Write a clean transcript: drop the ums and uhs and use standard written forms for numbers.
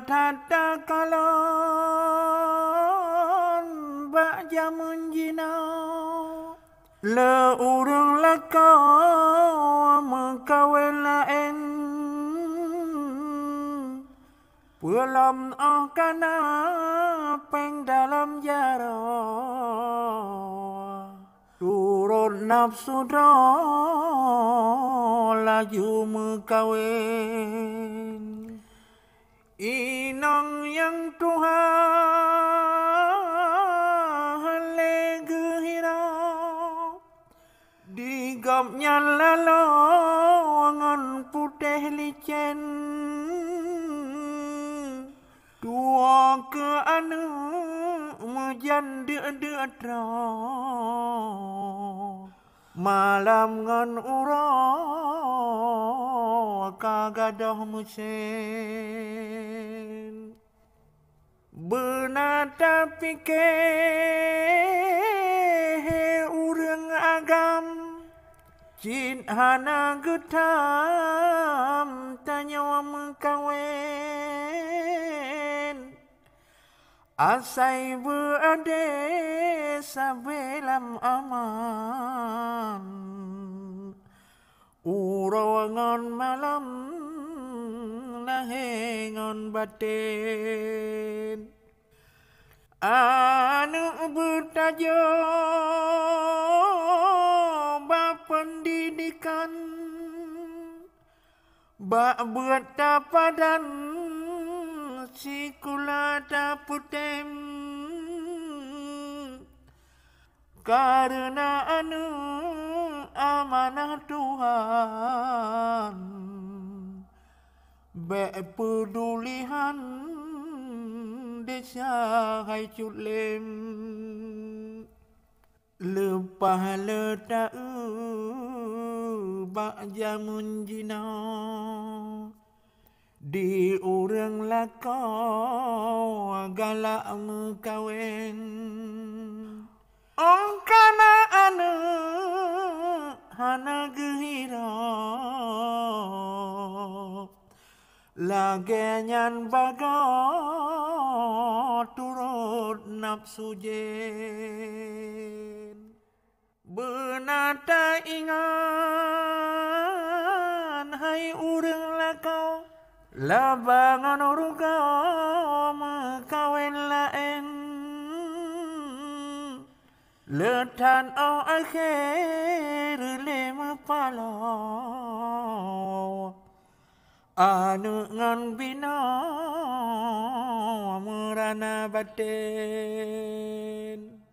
tata kalon bak jamun jina le urang laka mengkawin lain pulam kana peng dalam jaro turun nafsu do laju mengkawin inang yang Tuhan legehira digapnya lalongan putih licin dua ke anu menjanda malam ngan ura kagadah musin benata pikir urang agam cin hana getam tanya mengkawin asai berade sabelam aman urawangan malam nahengon batin anu bertajo bab pendidikan bak bertapadan sikula taputem karena anu amanah Tuhan bepedulihan desa hai cutlem lepah letak bak jamun jina di urang laka galak mengkawin kana anu hana gehira lagenyan baga turut nafsu jen benata ingan hai urang lakau labangan uruga mengkawin lain letan au akhir lima palo anu ngan bina merana batin